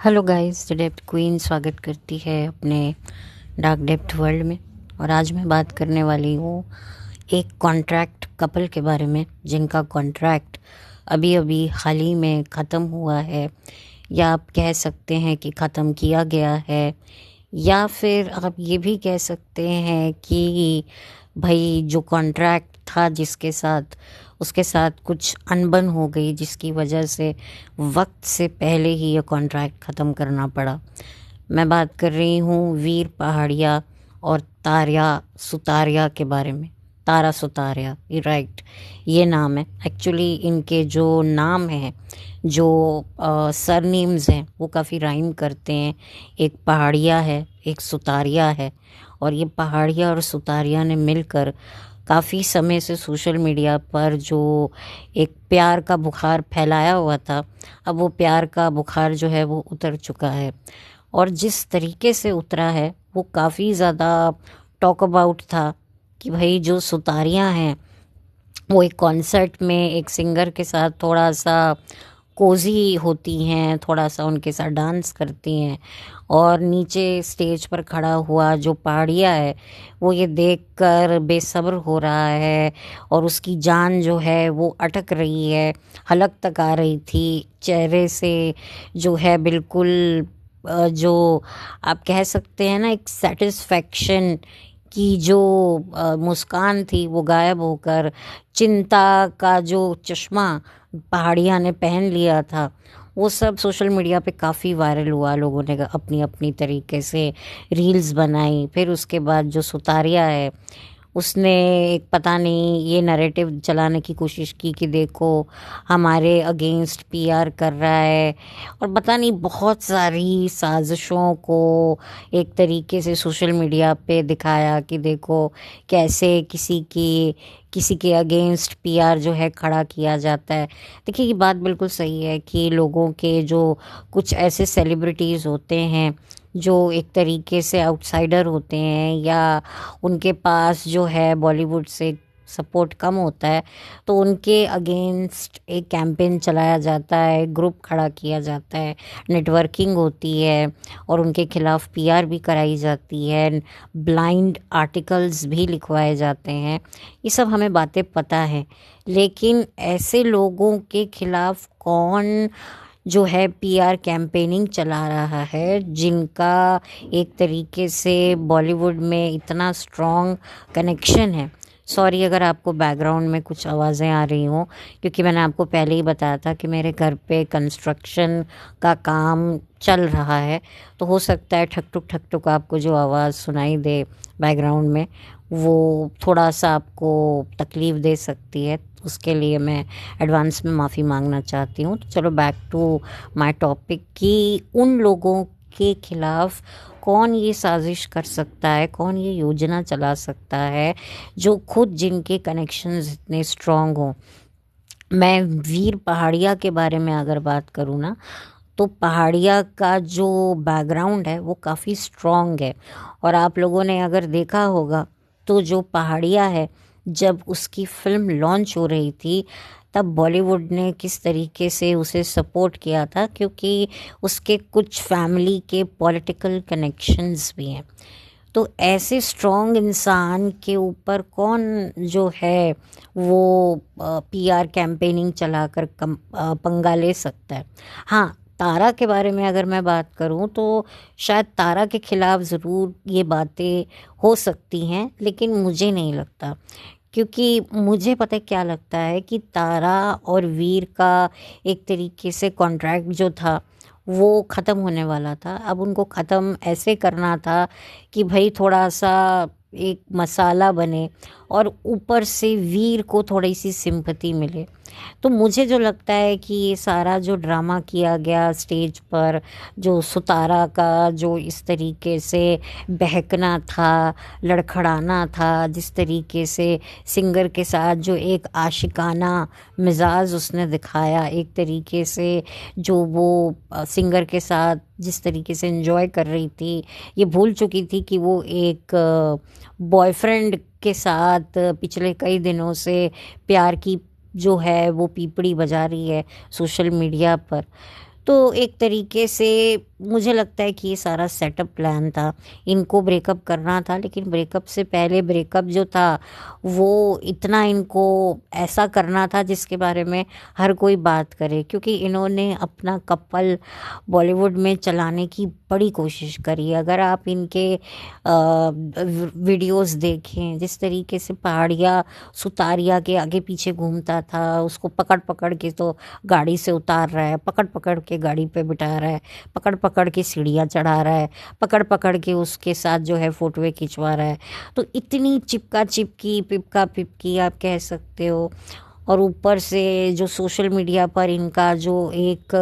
Hello guys, the depth queen स्वागत करती है अपने डार्क डेप्थ वर्ल्ड में। और आज मैं बात करने वाली हूँ एक कॉन्ट्रैक्ट कपल के बारे में, जिनका कॉन्ट्रैक्ट अभी अभी हाल ही में ख़त्म हुआ है, या आप कह सकते हैं कि ख़त्म किया गया है, या फिर आप ये भी कह सकते हैं कि भाई जो कॉन्ट्रैक्ट था जिसके साथ, उसके साथ कुछ अनबन हो गई, जिसकी वजह से वक्त से पहले ही ये कॉन्ट्रैक्ट ख़त्म करना पड़ा। मैं बात कर रही हूँ वीर पहाड़िया और तारा सुतारिया के बारे में। तारा सुतारिया, राइट, ये नाम है। एक्चुअली इनके जो नाम हैं, जो सरनेम्स हैं, वो काफ़ी राइम करते हैं। एक पहाड़िया है, एक सुतारिया है, और ये पहाड़िया और सुतारिया ने मिलकर काफ़ी समय से सोशल मीडिया पर जो एक प्यार का बुखार फैलाया हुआ था, अब वो प्यार का बुखार जो है वो उतर चुका है। और जिस तरीके से उतरा है वो काफ़ी ज़्यादा टॉक अबाउट था कि भाई जो सुतारियाँ हैं वो एक कॉन्सर्ट में एक सिंगर के साथ थोड़ा सा कोजी होती हैं, थोड़ा सा उनके साथ डांस करती हैं, और नीचे स्टेज पर खड़ा हुआ जो पहाड़िया है वो ये देखकर बेसब्र हो रहा है, और उसकी जान जो है वो अटक रही है, हलक तक आ रही थी चेहरे से, जो है बिल्कुल जो आप कह सकते हैं ना, एक सेटिस्फैक्शन की जो मुस्कान थी वो गायब होकर चिंता का जो चश्मा पहाड़िया ने पहन लिया था, वो सब सोशल मीडिया पे काफ़ी वायरल हुआ। लोगों ने अपनी अपनी तरीके से रील्स बनाई। फिर उसके बाद जो सुतारिया है, उसने एक पता नहीं ये नैरेटिव चलाने की कोशिश की कि देखो हमारे अगेंस्ट पीआर कर रहा है, और पता नहीं बहुत सारी साजिशों को एक तरीके से सोशल मीडिया पे दिखाया कि देखो कैसे किसी के अगेंस्ट पीआर जो है खड़ा किया जाता है। देखिए, ये बात बिल्कुल सही है कि लोगों के जो कुछ ऐसे सेलिब्रिटीज़ होते हैं जो एक तरीके से आउटसाइडर होते हैं, या उनके पास जो है बॉलीवुड से सपोर्ट कम होता है, तो उनके अगेंस्ट एक कैंपेन चलाया जाता है, ग्रुप खड़ा किया जाता है, नेटवर्किंग होती है, और उनके खिलाफ पीआर भी कराई जाती है, ब्लाइंड आर्टिकल्स भी लिखवाए जाते हैं। ये सब हमें बातें पता है, लेकिन ऐसे लोगों के खिलाफ कौन जो है पीआर कैंपेनिंग चला रहा है, जिनका एक तरीके से बॉलीवुड में इतना स्ट्रॉन्ग कनेक्शन है। सॉरी अगर आपको बैकग्राउंड में कुछ आवाज़ें आ रही हों, क्योंकि मैंने आपको पहले ही बताया था कि मेरे घर पे कंस्ट्रक्शन का काम चल रहा है, तो हो सकता है ठक ठुक आपको जो आवाज़ सुनाई दे बैकग्राउंड में, वो थोड़ा सा आपको तकलीफ़ दे सकती है। उसके लिए मैं एडवांस में माफ़ी मांगना चाहती हूँ। तो चलो बैक टू माय टॉपिक कि उन लोगों के खिलाफ कौन ये साजिश कर सकता है, कौन ये योजना चला सकता है, जो खुद जिनके कनेक्शंस इतने स्ट्रॉन्ग हों। मैं वीर पहाड़िया के बारे में अगर बात करूँ ना, तो पहाड़िया का जो बैकग्राउंड है वो काफ़ी स्ट्रॉन्ग है। और आप लोगों ने अगर देखा होगा तो जो पहाड़िया है, जब उसकी फिल्म लॉन्च हो रही थी तब बॉलीवुड ने किस तरीके से उसे सपोर्ट किया था, क्योंकि उसके कुछ फैमिली के पॉलिटिकल कनेक्शंस भी हैं। तो ऐसे स्ट्रॉन्ग इंसान के ऊपर कौन जो है वो पीआर कैंपेनिंग चलाकर पंगा ले सकता है। हाँ, तारा के बारे में अगर मैं बात करूं तो शायद तारा के खिलाफ ज़रूर ये बातें हो सकती हैं, लेकिन मुझे नहीं लगता। क्योंकि मुझे पता है क्या लगता है कि तारा और वीर का एक तरीके से कॉन्ट्रैक्ट जो था वो ख़त्म होने वाला था। अब उनको ख़त्म ऐसे करना था कि भाई थोड़ा सा एक मसाला बने और ऊपर से वीर को थोड़ी सी सिंपैथी मिले। तो मुझे जो लगता है कि ये सारा जो ड्रामा किया गया स्टेज पर, जो सुतारा का जो इस तरीके से बहकना था, लड़खड़ाना था, जिस तरीके से सिंगर के साथ जो एक आशिकाना मिजाज उसने दिखाया, एक तरीके से जो वो सिंगर के साथ जिस तरीके से एंजॉय कर रही थी, ये भूल चुकी थी कि वो एक बॉयफ्रेंड के साथ पिछले कई दिनों से प्यार की जो है वो पीपड़ी बजा रही है सोशल मीडिया पर। तो एक तरीके से मुझे लगता है कि ये सारा सेटअप प्लान था, इनको ब्रेकअप करना था, लेकिन ब्रेकअप से पहले ब्रेकअप जो था वो इतना इनको ऐसा करना था जिसके बारे में हर कोई बात करे, क्योंकि इन्होंने अपना कपल बॉलीवुड में चलाने की बड़ी कोशिश करी है। अगर आप इनके वीडियोस देखें, जिस तरीके से पहाड़िया सुतारिया के आगे पीछे घूमता था, उसको पकड़ पकड़ के तो गाड़ी से उतार रहा है, पकड़ पकड़ के गाड़ी पे बिठा रहा है, पकड़ पकड़ के सीढ़ियाँ चढ़ा रहा है, पकड़ पकड़ के उसके साथ जो है फोटोएं खिंचवा रहा है, तो इतनी चिपका चिपकी पिपका पिपकी आप कह सकते हो। और ऊपर से जो सोशल मीडिया पर इनका जो एक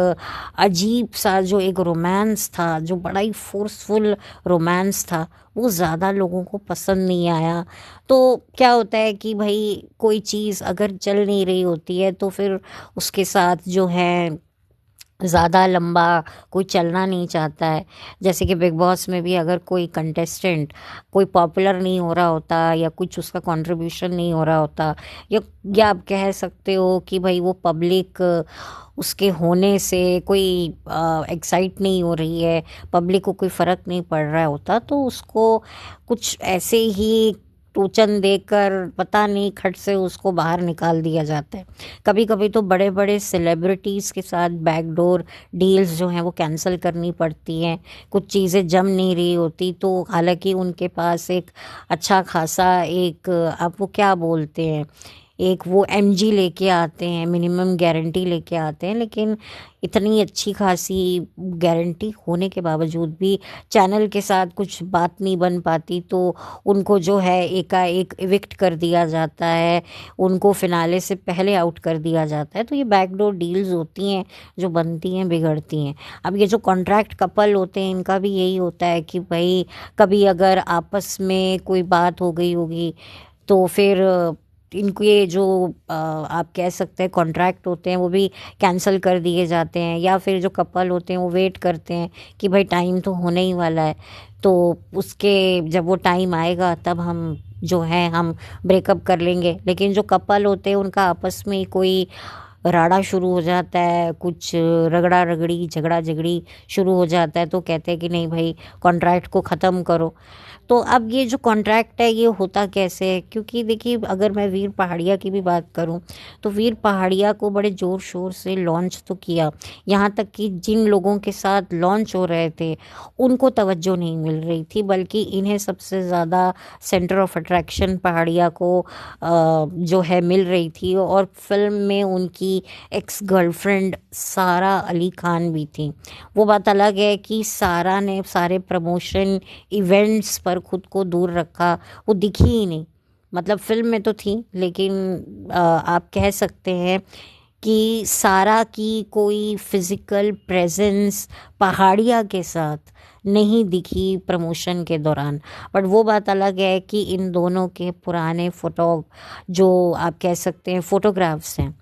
अजीब सा जो एक रोमांस था, जो बड़ा ही फोर्सफुल रोमांस था, वो ज़्यादा लोगों को पसंद नहीं आया। तो क्या होता है कि भाई कोई चीज़ अगर चल नहीं रही होती है तो फिर उसके साथ जो है ज़्यादा लंबा कोई चलना नहीं चाहता है। जैसे कि बिग बॉस में भी अगर कोई कंटेस्टेंट कोई पॉपुलर नहीं हो रहा होता या कुछ उसका कंट्रीब्यूशन नहीं हो रहा होता, या आप कह सकते हो कि भाई वो पब्लिक उसके होने से कोई एक्साइट नहीं हो रही है, पब्लिक को कोई फ़र्क नहीं पड़ रहा होता, तो उसको कुछ ऐसे ही टोचन देकर पता नहीं खट से उसको बाहर निकाल दिया जाता है। कभी कभी तो बड़े बड़े सेलिब्रिटीज़ के साथ बैकडोर डील्स जो हैं वो कैंसिल करनी पड़ती हैं, कुछ चीज़ें जम नहीं रही होती, तो हालांकि उनके पास एक अच्छा खासा एक आप वो क्या बोलते हैं, एक वो एमजी लेके आते हैं, मिनिमम गारंटी लेके आते हैं, लेकिन इतनी अच्छी खासी गारंटी होने के बावजूद भी चैनल के साथ कुछ बात नहीं बन पाती, तो उनको जो है एकाएक इविक्ट कर दिया जाता है, उनको फिनाले से पहले आउट कर दिया जाता है। तो ये बैकडोर डील्स होती हैं जो बनती हैं बिगड़ती हैं। अब ये जो कॉन्ट्रैक्ट कपल होते हैं इनका भी यही होता है कि भाई कभी अगर आपस में कोई बात हो गई होगी तो फिर इनको ये जो आप कह सकते हैं कॉन्ट्रैक्ट होते हैं वो भी कैंसिल कर दिए जाते हैं, या फिर जो कपल होते हैं वो वेट करते हैं कि भाई टाइम तो होने ही वाला है, तो उसके जब वो टाइम आएगा तब हम जो है हम ब्रेकअप कर लेंगे। लेकिन जो कपल होते हैं उनका आपस में कोई राड़ा शुरू हो जाता है, कुछ रगड़ा रगड़ी झगड़ा झगड़ी शुरू हो जाता है, तो कहते हैं कि नहीं भाई कॉन्ट्रैक्ट को ख़त्म करो। तो अब ये जो कॉन्ट्रैक्ट है ये होता कैसे है, क्योंकि देखिए अगर मैं वीर पहाड़िया की भी बात करूं तो वीर पहाड़िया को बड़े ज़ोर शोर से लॉन्च तो किया, यहाँ तक कि जिन लोगों के साथ लॉन्च हो रहे थे उनको तवज्जो नहीं मिल रही थी, बल्कि इन्हें सबसे ज़्यादा सेंटर ऑफ अट्रैक्शन पहाड़िया को जो है मिल रही थी। और फिल्म में उनकी एक्स गर्लफ्रेंड सारा अली खान भी थी। वो बात अलग है कि सारा ने सारे प्रमोशन इवेंट्स पर खुद को दूर रखा, वो दिखी ही नहीं, मतलब फिल्म में तो थी लेकिन आप कह सकते हैं कि सारा की कोई फिजिकल प्रेजेंस पहाड़िया के साथ नहीं दिखी प्रमोशन के दौरान। बट वो बात अलग है कि इन दोनों के पुराने फ़ोटो जो आप कह सकते हैं फ़ोटोग्राफ्स हैं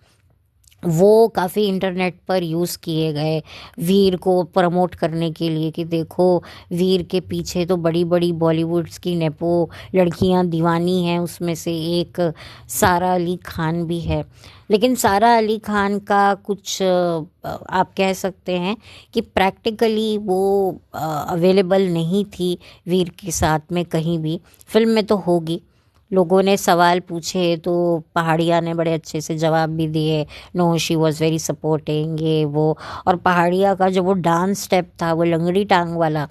वो काफ़ी इंटरनेट पर यूज़ किए गए वीर को प्रमोट करने के लिए, कि देखो वीर के पीछे तो बड़ी बड़ी बॉलीवुड्स की नेपो लड़कियां दीवानी हैं, उसमें से एक सारा अली खान भी है। लेकिन सारा अली खान का कुछ आप कह सकते हैं कि प्रैक्टिकली वो अवेलेबल नहीं थी वीर के साथ में कहीं भी। फिल्म में तो होगी, लोगों ने सवाल पूछे तो पहाड़िया ने बड़े अच्छे से जवाब भी दिए, no she was very supporting ये वो। और पहाड़िया का जो वो डांस स्टेप था वो लंगड़ी टांग वाला,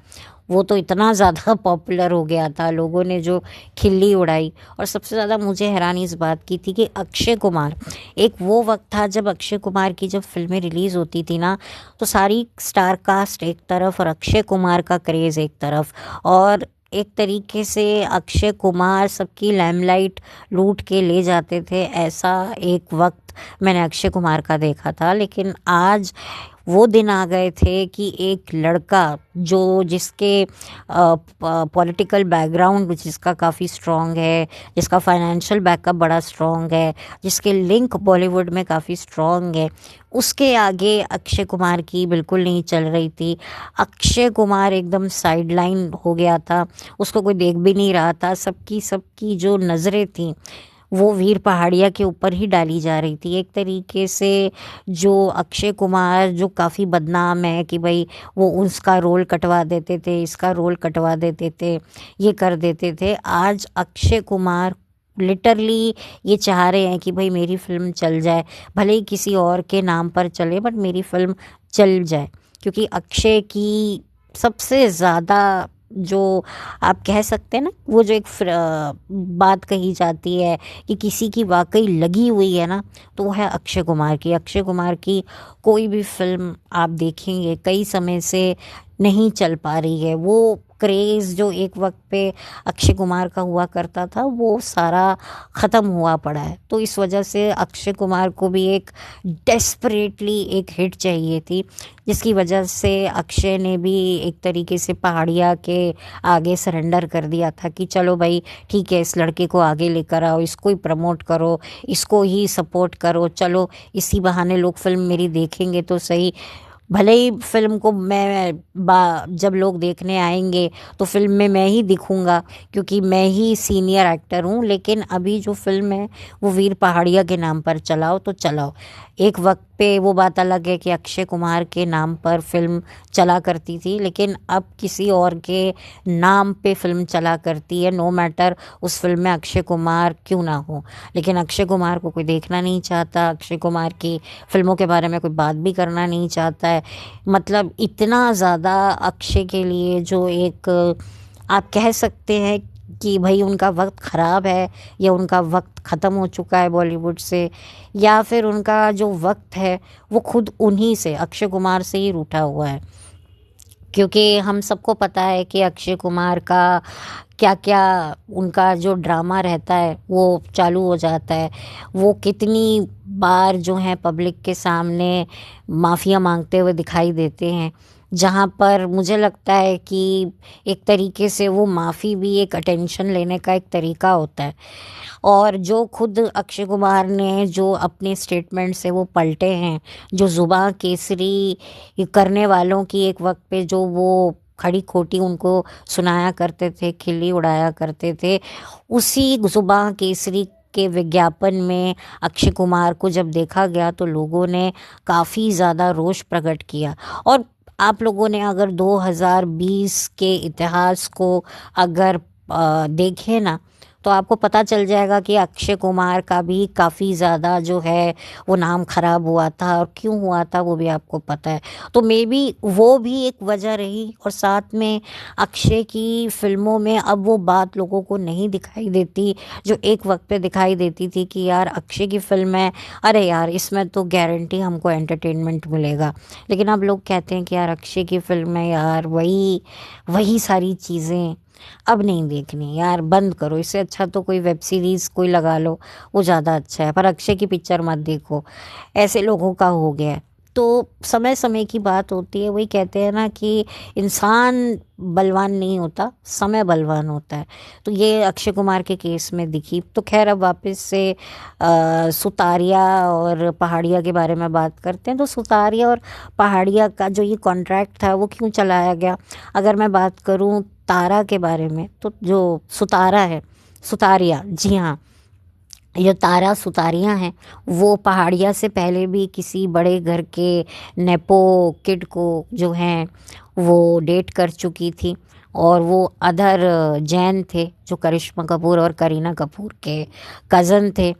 वो तो इतना ज़्यादा पॉपुलर हो गया था, लोगों ने जो खिल्ली उड़ाई। और सबसे ज़्यादा मुझे हैरानी इस बात की थी कि अक्षय कुमार, एक वो वक्त था जब अक्षय कुमार की जब फिल्में रिलीज़ होती थी ना तो सारी स्टार कास्ट एक तरफ और अक्षय कुमार का क्रेज़ एक तरफ, और एक तरीके से अक्षय कुमार सबकी लैमलाइट लूट के ले जाते थे। ऐसा एक वक्त मैंने अक्षय कुमार का देखा था। लेकिन आज वो दिन आ गए थे कि एक लड़का जो जिसके पॉलिटिकल बैकग्राउंड जिसका काफ़ी स्ट्रॉन्ग है, जिसका फाइनेंशियल बैकअप बड़ा स्ट्रॉन्ग है, जिसके लिंक बॉलीवुड में काफ़ी स्ट्रॉन्ग है, उसके आगे अक्षय कुमार की बिल्कुल नहीं चल रही थी। अक्षय कुमार एकदम साइडलाइन हो गया था, उसको कोई देख भी नहीं रहा था। सबकी सबकी जो नज़रें थी वो वीर पहाड़िया के ऊपर ही डाली जा रही थी। एक तरीके से जो अक्षय कुमार जो काफ़ी बदनाम है कि भाई वो उसका रोल कटवा देते थे, इसका रोल कटवा देते थे, ये कर देते थे, आज अक्षय कुमार लिटरली ये चाह रहे हैं कि भाई मेरी फिल्म चल जाए, भले ही किसी और के नाम पर चले बट मेरी फिल्म चल जाए। क्योंकि अक्षय की सबसे ज़्यादा जो आप कह सकते हैं ना, वो जो एक बात कही जाती है कि किसी की वाकई लगी हुई है ना, तो वो है अक्षय कुमार की। अक्षय कुमार की कोई भी फिल्म आप देखेंगे कई समय से नहीं चल पा रही है। वो क्रेज़ जो एक वक्त पे अक्षय कुमार का हुआ करता था वो सारा ख़त्म हुआ पड़ा है। तो इस वजह से अक्षय कुमार को भी एक डेस्परेटली एक हिट चाहिए थी, जिसकी वजह से अक्षय ने भी एक तरीके से पहाड़िया के आगे सरेंडर कर दिया था कि चलो भाई ठीक है, इस लड़के को आगे लेकर आओ, इसको ही प्रमोट करो, इसको ही सपोर्ट करो, चलो इसी बहाने लोग फिल्म मेरी देखेंगे तो सही। भले ही फिल्म को जब लोग देखने आएंगे तो फिल्म में मैं ही दिखूंगा क्योंकि मैं ही सीनियर एक्टर हूँ, लेकिन अभी जो फिल्म है वो वीर पहाड़िया के नाम पर चलाओ तो चलाओ। एक वक्त पे वो बात अलग है कि अक्षय कुमार के नाम पर फिल्म चला करती थी, लेकिन अब किसी और के नाम पे फिल्म चला करती है, नो मैटर उस फिल्म में अक्षय कुमार क्यों ना हो। लेकिन अक्षय कुमार को कोई देखना नहीं चाहता, अक्षय कुमार की फिल्मों के बारे में कोई बात भी करना नहीं चाहता है। मतलब इतना ज़्यादा अक्षय के लिए जो एक आप कह सकते हैं कि भाई उनका वक्त ख़राब है या उनका वक्त ख़त्म हो चुका है बॉलीवुड से, या फिर उनका जो वक्त है वो खुद उन्हीं से, अक्षय कुमार से ही रूठा हुआ है। क्योंकि हम सबको पता है कि अक्षय कुमार का क्या क्या उनका जो ड्रामा रहता है वो चालू हो जाता है। वो कितनी बार जो है पब्लिक के सामने माफ़िया मांगते हुए दिखाई देते हैं, जहाँ पर मुझे लगता है कि एक तरीके से वो माफ़ी भी एक अटेंशन लेने का एक तरीका होता है। और जो खुद अक्षय कुमार ने जो अपने स्टेटमेंट से वो पलटे हैं, जो जुबान केसरी करने वालों की एक वक्त पे जो वो खड़ी खोटी उनको सुनाया करते थे, खिल्ली उड़ाया करते थे, उसी जुबान केसरी के विज्ञापन में अक्षय कुमार को जब देखा गया तो लोगों ने काफ़ी ज़्यादा रोष प्रकट किया। और आप लोगों ने अगर 2020 के इतिहास को अगर देखें ना, तो आपको पता चल जाएगा कि अक्षय कुमार का भी काफ़ी ज़्यादा जो है वो नाम ख़राब हुआ था, और क्यों हुआ था वो भी आपको पता है। तो मे बी वो भी एक वजह रही, और साथ में अक्षय की फिल्मों में अब वो बात लोगों को नहीं दिखाई देती जो एक वक्त पे दिखाई देती थी कि यार अक्षय की फिल्म है, अरे यार इसमें तो गारंटी हमको एंटरटेनमेंट मिलेगा। लेकिन अब लोग कहते हैं कि यार अक्षय की फिल्म है यार, वही वही सारी चीज़ें अब नहीं देखनी यार, बंद करो, इससे अच्छा तो कोई वेब सीरीज़ कोई लगा लो, वो ज़्यादा अच्छा है, पर अक्षय की पिक्चर मत देखो। ऐसे लोगों का हो गया है। तो समय समय की बात होती है, वही कहते हैं ना कि इंसान बलवान नहीं होता, समय बलवान होता है। तो ये अक्षय कुमार के केस में दिखी। तो खैर अब वापस से सुतारिया और पहाड़िया के बारे में बात करते हैं। तो सुतारिया और पहाड़िया का जो ये कॉन्ट्रैक्ट था वो क्यों चलाया गया, अगर मैं बात करूँ तारा के बारे में, तो जो सुतारा है, सुतारिया, जी हाँ, जो तारा सुतारियाँ हैं वो पहाड़िया से पहले भी किसी बड़े घर के नेपो किड को जो हैं वो डेट कर चुकी थी, और वो अदर जैन थे जो करिश्मा कपूर और करीना कपूर के कज़न थे।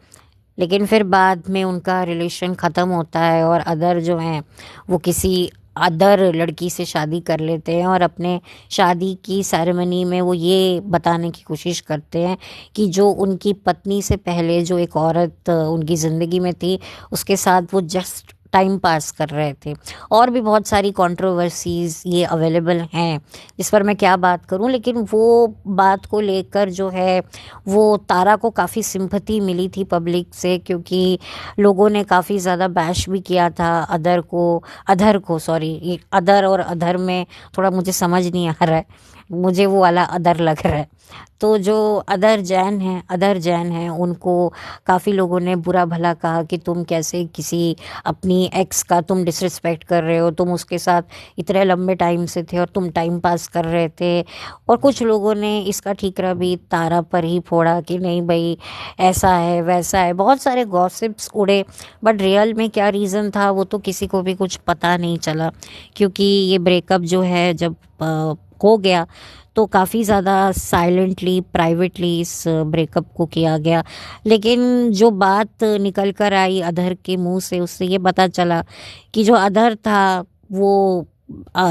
लेकिन फिर बाद में उनका रिलेशन ख़त्म होता है और अदर जो हैं वो किसी अदर लड़की से शादी कर लेते हैं, और अपने शादी की सेरेमनी में वो ये बताने की कोशिश करते हैं कि जो उनकी पत्नी से पहले जो एक औरत उनकी ज़िंदगी में थी उसके साथ वो जस्ट टाइम पास कर रहे थे। और भी बहुत सारी कंट्रोवर्सीज़ ये अवेलेबल हैं जिस पर मैं क्या बात करूं, लेकिन वो बात को लेकर जो है वो तारा को काफ़ी सिंपैथी मिली थी पब्लिक से, क्योंकि लोगों ने काफ़ी ज़्यादा बैश भी किया था अधर को सॉरी, ये अदर और अधर में थोड़ा मुझे समझ नहीं आ रहा है, मुझे वो वाला अदर लग रहा है। तो जो अदर जैन हैं उनको काफ़ी लोगों ने बुरा भला कहा कि तुम कैसे किसी अपनी एक्स का तुम डिसरिस्पेक्ट कर रहे हो, तुम उसके साथ इतने लंबे टाइम से थे और तुम टाइम पास कर रहे थे। और कुछ लोगों ने इसका ठीकरा भी तारा पर ही फोड़ा कि नहीं भाई, ऐसा है वैसा है, बहुत सारे गॉसिप्स उड़े। बट रियल में क्या रीज़न था वो तो किसी को भी कुछ पता नहीं चला, क्योंकि ये ब्रेकअप जो है जब हो गया तो काफ़ी ज़्यादा साइलेंटली प्राइवेटली इस ब्रेकअप को किया गया। लेकिन जो बात निकल कर आई अधर के मुंह से, उससे ये पता चला कि जो अधर था वो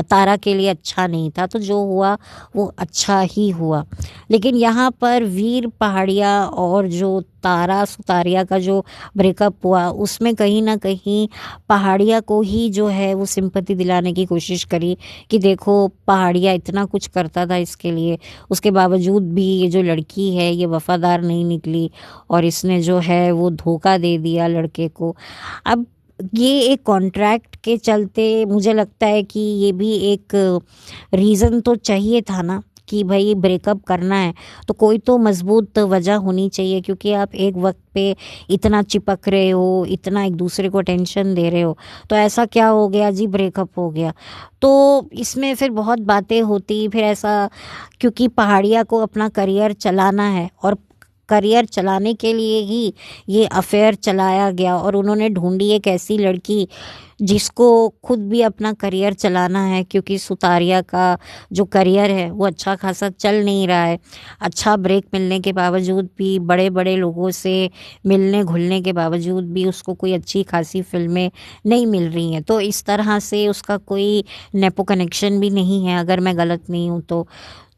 तारा के लिए अच्छा नहीं था, तो जो हुआ वो अच्छा ही हुआ। लेकिन यहाँ पर वीर पहाड़िया और जो तारा सुतारिया का जो ब्रेकअप हुआ उसमें कहीं ना कहीं पहाड़िया को ही जो है वो सिंपैथी दिलाने की कोशिश करी कि देखो पहाड़िया इतना कुछ करता था इसके लिए, उसके बावजूद भी ये जो लड़की है ये वफादार नहीं निकली और इसने जो है वो धोखा दे दिया लड़के को। अब ये एक कॉन्ट्रैक्ट के चलते मुझे लगता है कि ये भी एक रीज़न तो चाहिए था ना कि भाई ब्रेकअप करना है तो कोई तो मजबूत वजह होनी चाहिए, क्योंकि आप एक वक्त पे इतना चिपक रहे हो, इतना एक दूसरे को टेंशन दे रहे हो, तो ऐसा क्या हो गया जी ब्रेकअप हो गया। तो इसमें फिर बहुत बातें होती फिर ऐसा, क्योंकि पहाड़िया को अपना करियर चलाना है और करियर चलाने के लिए ही ये अफेयर चलाया गया और उन्होंने ढूंढी एक ऐसी लड़की जिसको खुद भी अपना करियर चलाना है, क्योंकि सुतारिया का जो करियर है वो अच्छा खासा चल नहीं रहा है। अच्छा ब्रेक मिलने के बावजूद भी, बड़े बड़े लोगों से मिलने घुलने के बावजूद भी उसको कोई अच्छी खासी फिल्में नहीं मिल रही हैं। तो इस तरह से उसका कोई नेपो कनेक्शन भी नहीं है, अगर मैं गलत नहीं हूँ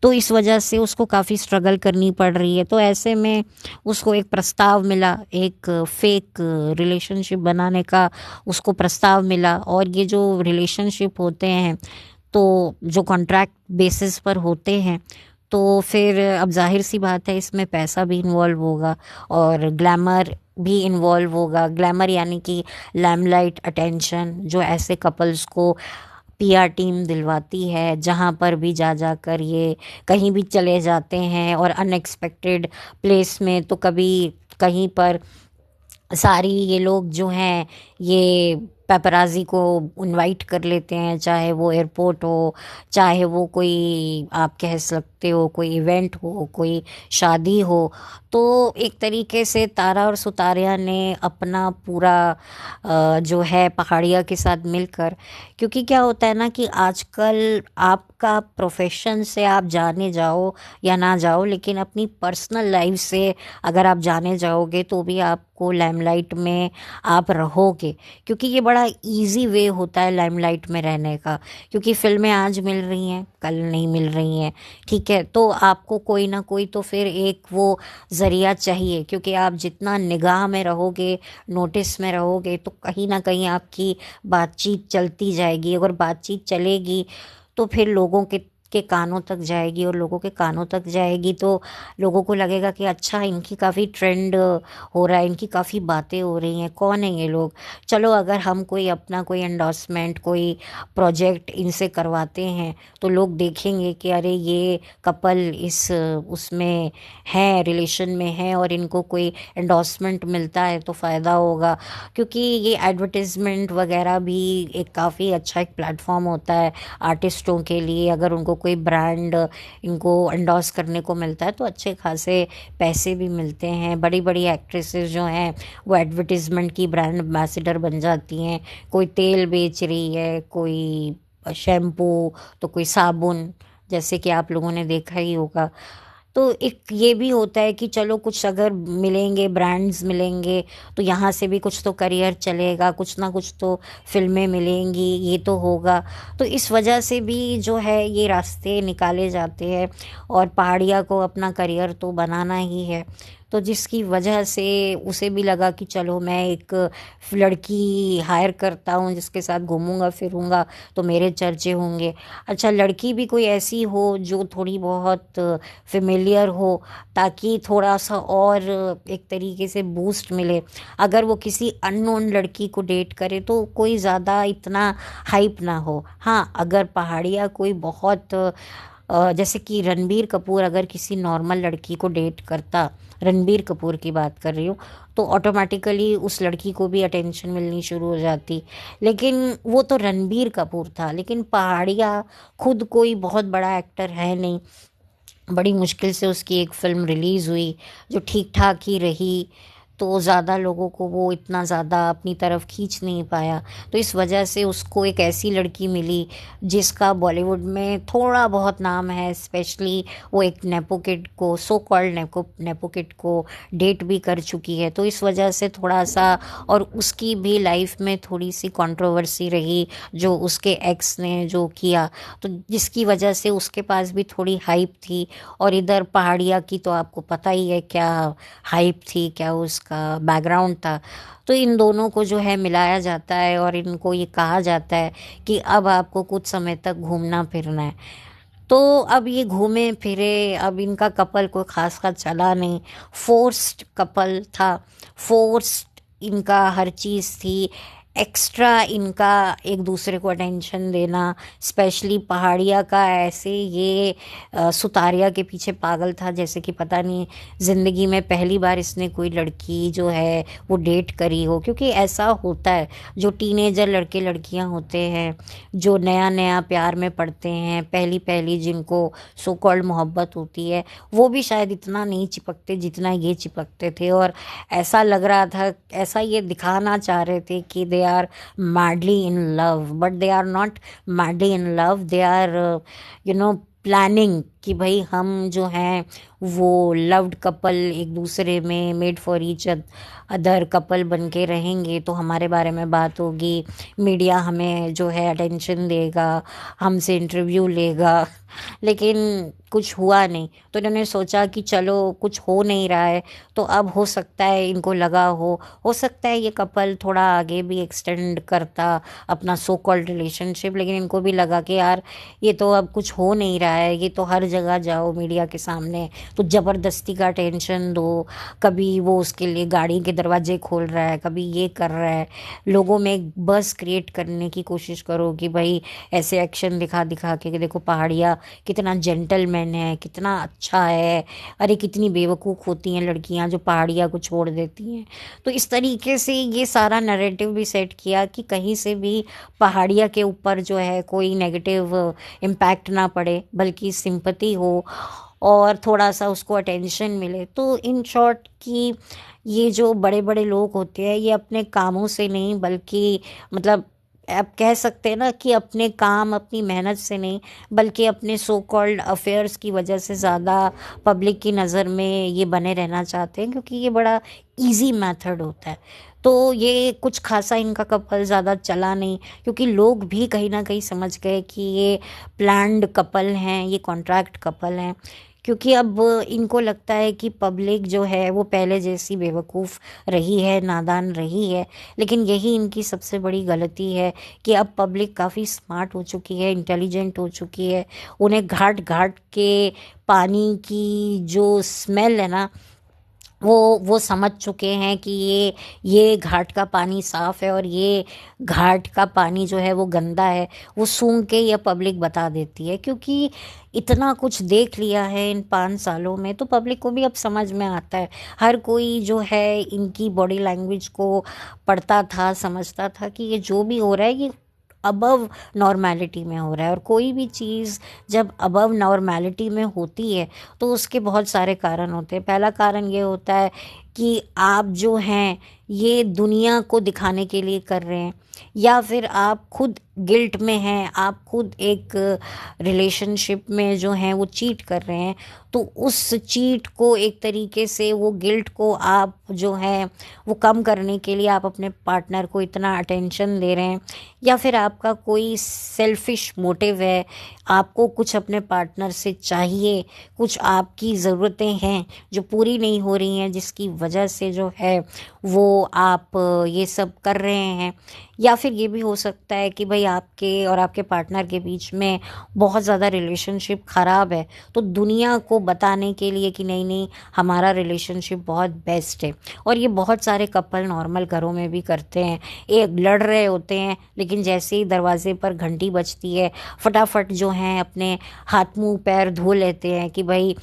तो इस वजह से उसको काफ़ी स्ट्रगल करनी पड़ रही है। तो ऐसे में उसको एक प्रस्ताव मिला, एक फेक रिलेशनशिप बनाने का उसको प्रस्ताव मिला। और ये जो रिलेशनशिप होते हैं तो जो कॉन्ट्रैक्ट बेसिस पर होते हैं, तो फिर अब जाहिर सी बात है इसमें पैसा भी इन्वॉल्व होगा और ग्लैमर भी इन्वॉल्व होगा। ग्लैमर यानी कि लैमलाइट अटेंशन, जो ऐसे कपल्स को पीआर टीम दिलवाती है, जहाँ पर भी जा जाकर ये कहीं भी चले जाते हैं और अनएक्सपेक्टेड प्लेस में, तो कभी कहीं पर सारी ये लोग जो हैं ये पेपराजी को इनवाइट कर लेते हैं, चाहे वो एयरपोर्ट हो, चाहे वो कोई आप कह सकते हो कोई इवेंट हो, कोई शादी हो। तो एक तरीके से तारा और सुतारिया ने अपना पूरा जो है पहाड़िया के साथ मिलकर, क्योंकि क्या होता है ना कि आजकल आपका प्रोफेशन से आप जाने जाओ या ना जाओ, लेकिन अपनी पर्सनल लाइफ से अगर आप जाने जाओगे तो भी आपको लाइमलाइट में आप रहोगे, क्योंकि ये बड़ा इजी वे होता है लाइमलाइट में रहने का। क्योंकि फिल्में आज मिल रही हैं कल नहीं मिल रही हैं, ठीक है, तो आपको कोई ना कोई तो फिर एक वो ज़रिया चाहिए, क्योंकि आप जितना निगाह में रहोगे, नोटिस में रहोगे, तो कहीं ना कहीं आपकी बातचीत चलती जाएगी। अगर बातचीत चलेगी तो फिर लोगों के कानों तक जाएगी, और लोगों के कानों तक जाएगी तो लोगों को लगेगा कि अच्छा इनकी काफ़ी ट्रेंड हो रहा है, इनकी काफ़ी बातें हो रही हैं, कौन है ये लोग। चलो अगर हम कोई अपना कोई एंडोर्समेंट कोई प्रोजेक्ट इनसे करवाते हैं तो लोग देखेंगे कि अरे ये कपल इस उसमें है, रिलेशन में है, और इनको कोई एंडोर्समेंट मिलता है तो फ़ायदा होगा। क्योंकि ये एडवर्टिजमेंट वगैरह भी एक काफ़ी अच्छा एक प्लेटफॉर्म होता है आर्टिस्टों के लिए। अगर उनको कोई ब्रांड इनको एंडोर्स करने को मिलता है तो अच्छे खासे पैसे भी मिलते हैं। बड़ी बड़ी एक्ट्रेसेस जो हैं वो एडवर्टिजमेंट की ब्रांड एम्बेसडर बन जाती हैं। कोई तेल बेच रही है, कोई शैम्पू, तो कोई साबुन, जैसे कि आप लोगों ने देखा ही होगा। तो एक ये भी होता है कि चलो कुछ अगर मिलेंगे, ब्रांड्स मिलेंगे, तो यहाँ से भी कुछ तो करियर चलेगा, कुछ ना कुछ तो फिल्में मिलेंगी, ये तो होगा। तो इस वजह से भी जो है ये रास्ते निकाले जाते हैं और पहाड़िया को अपना करियर तो बनाना ही है। तो जिसकी वजह से उसे भी लगा कि चलो मैं एक लड़की हायर करता हूँ जिसके साथ घूमूंगा फिरूंगा तो मेरे चर्चे होंगे। अच्छा, लड़की भी कोई ऐसी हो जो थोड़ी बहुत फेमिलियर हो, ताकि थोड़ा सा और एक तरीके से बूस्ट मिले। अगर वो किसी अननोन लड़की को डेट करे तो कोई ज़्यादा इतना हाइप ना हो। हाँ, अगर पहाड़िया कोई बहुत जैसे कि रणबीर कपूर अगर किसी नॉर्मल लड़की को डेट करता, रणबीर कपूर की बात कर रही हूँ, तो ऑटोमेटिकली उस लड़की को भी अटेंशन मिलनी शुरू हो जाती। लेकिन वो तो रणबीर कपूर था, लेकिन पहाड़िया खुद कोई बहुत बड़ा एक्टर है नहीं। बड़ी मुश्किल से उसकी एक फ़िल्म रिलीज़ हुई जो ठीक ठाक ही रही, तो ज़्यादा लोगों को वो इतना ज़्यादा अपनी तरफ खींच नहीं पाया। तो इस वजह से उसको एक ऐसी लड़की मिली जिसका बॉलीवुड में थोड़ा बहुत नाम है, स्पेशली वो एक नेपो किड को, सो कॉल्ड नेपो किड को डेट भी कर चुकी है। तो इस वजह से थोड़ा सा, और उसकी भी लाइफ में थोड़ी सी कंट्रोवर्सी रही जो उसके एक्स ने जो किया, तो जिसकी वजह से उसके पास भी थोड़ी हाइप थी। और इधर पहाड़िया की तो आपको पता ही है क्या हाइप थी, क्या उसका बैकग्राउंड था। तो इन दोनों को जो है मिलाया जाता है और इनको ये कहा जाता है कि अब आपको कुछ समय तक घूमना फिरना है। तो अब ये घूमे फिरे, अब इनका कपल कोई खास का चला नहीं, फोर्स्ड कपल था, फोर्स्ड इनका हर चीज़ थी, एक्स्ट्रा इनका एक दूसरे को अटेंशन देना। स्पेशली पहाड़िया का ऐसे ये सुतारिया के पीछे पागल था जैसे कि पता नहीं ज़िंदगी में पहली बार इसने कोई लड़की जो है वो डेट करी हो। क्योंकि ऐसा होता है, जो टीनेजर लड़के लड़कियां होते हैं, जो नया नया प्यार में पड़ते हैं, पहली पहली जिनको सो कॉल्ड मोहब्बत होती है, वो भी शायद इतना नहीं चिपकते जितना ये चिपकते थे। और ऐसा लग रहा था, ऐसा ये दिखाना चाह रहे थे कि they are madly in love, but they are not madly in love, they are planning कि भाई हम जो हैं वो लव्ड कपल, एक दूसरे में made for each other couple बन के रहेंगे, तो हमारे बारे में बात होगी, मीडिया हमें जो है अटेंशन देगा, हमसे इंटरव्यू लेगा। लेकिन कुछ हुआ नहीं, तो इन्होंने सोचा कि चलो कुछ हो नहीं रहा है, तो अब हो सकता है इनको लगा हो सकता है ये कपल थोड़ा आगे भी एक्सटेंड करता अपना सो कॉल्ड रिलेशनशिप। लेकिन इनको भी लगा कि यार ये तो अब कुछ हो नहीं रहा है, ये तो हर जगह जाओ मीडिया के सामने तो ज़बरदस्ती का टेंशन दो, कभी वो उसके लिए गाड़ी के दरवाजे खोल रहा है, कभी ये कर रहा है, लोगों में एक बस क्रिएट करने की कोशिश करो कि भाई ऐसे एक्शन दिखा दिखा के कि देखो पहाड़िया कितना जेंटलमैन है, कितना अच्छा है, अरे कितनी बेवकूफ़ होती हैं लड़कियां जो पहाड़िया को छोड़ देती हैं। तो इस तरीके से ये सारा नैरेटिव भी सेट किया कि कहीं से भी पहाड़िया के ऊपर जो है कोई नेगेटिव इम्पैक्ट ना पड़े, बल्कि सिंपैथी हो और थोड़ा सा उसको अटेंशन मिले। तो इन शॉर्ट कि ये जो बड़े बड़े लोग होते हैं ये अपने कामों से नहीं, बल्कि मतलब आप कह सकते हैं ना कि अपने काम अपनी मेहनत से नहीं, बल्कि अपने सो कॉल्ड अफेयर्स की वजह से ज़्यादा पब्लिक की नज़र में ये बने रहना चाहते हैं, क्योंकि ये बड़ा इजी मेथड होता है। तो ये कुछ खासा इनका कपल ज़्यादा चला नहीं, क्योंकि लोग भी कहीं ना कहीं समझ गए कि ये प्लान्ड कपल हैं, ये कॉन्ट्रैक्ट कपल हैं। क्योंकि अब इनको लगता है कि पब्लिक जो है वो पहले जैसी बेवकूफ़ रही है, नादान रही है। लेकिन यही इनकी सबसे बड़ी गलती है कि अब पब्लिक काफ़ी स्मार्ट हो चुकी है, इंटेलिजेंट हो चुकी है। उन्हें घाट घाट के पानी की जो स्मेल है ना, वो समझ चुके हैं कि ये घाट का पानी साफ़ है और ये घाट का पानी जो है वो गंदा है। वो सूंघ के ये पब्लिक बता देती है, क्योंकि इतना कुछ देख लिया है इन 5 सालों में, तो पब्लिक को भी अब समझ में आता है। हर कोई जो है इनकी बॉडी लैंग्वेज को पढ़ता था, समझता था कि ये जो भी हो रहा है ये अबव नॉर्मैलिटी में हो रहा है। और कोई भी चीज़ जब अबव नॉर्मैलिटी में होती है तो उसके बहुत सारे कारण होते हैं। पहला कारण ये होता है कि आप जो हैं ये दुनिया को दिखाने के लिए कर रहे हैं, या फिर आप खुद गिल्ट में हैं, आप खुद एक रिलेशनशिप में जो हैं वो चीट कर रहे हैं, तो उस चीट को एक तरीके से वो गिल्ट को आप जो है वो कम करने के लिए आप अपने पार्टनर को इतना अटेंशन दे रहे हैं। या फिर आपका कोई सेल्फिश मोटिव है, आपको कुछ अपने पार्टनर से चाहिए, कुछ आपकी ज़रूरतें हैं जो पूरी नहीं हो रही हैं, जिसकी वजह से जो है वो आप ये सब कर रहे हैं। या फिर ये भी हो सकता है कि भाई आपके और आपके पार्टनर के बीच में बहुत ज़्यादा रिलेशनशिप ख़राब है, तो दुनिया को बताने के लिए कि नहीं नहीं हमारा रिलेशनशिप बहुत बेस्ट है। और ये बहुत सारे कपल नॉर्मल घरों में भी करते हैं। एक लड़ रहे होते हैं, लेकिन जैसे ही दरवाजे पर घंटी बजती है, फटाफट जो हैं अपने हाथ मुंह पैर धो लेते हैं कि भाई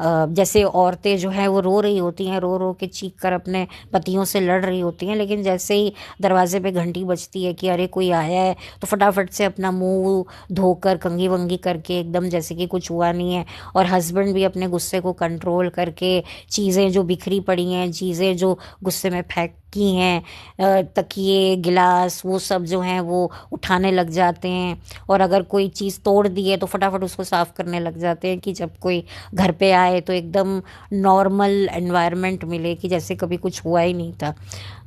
जैसे औरतें जो हैं वो रो रही होती हैं, रो रो के चीख कर अपने पतियों से लड़ रही होती हैं, लेकिन जैसे ही दरवाजे पे घंटी बजती है कि अरे कोई आया है, तो फटाफट से अपना मुंह धोकर कंघी वंगी करके एकदम जैसे कि कुछ हुआ नहीं है। और हस्बैंड भी अपने गुस्से को कंट्रोल करके चीज़ें जो बिखरी पड़ी हैं, चीज़ें जो गुस्से में फेंकी हैं, तकिए गिलास वो सब जो हैं वो उठाने लग जाते हैं। और अगर कोई चीज़ तोड़ दी है तो फटाफट उसको साफ़ करने लग जाते हैं कि जब कोई घर पे आए तो एकदम नॉर्मल एनवायरनमेंट मिले कि जैसे कभी कुछ हुआ ही नहीं था।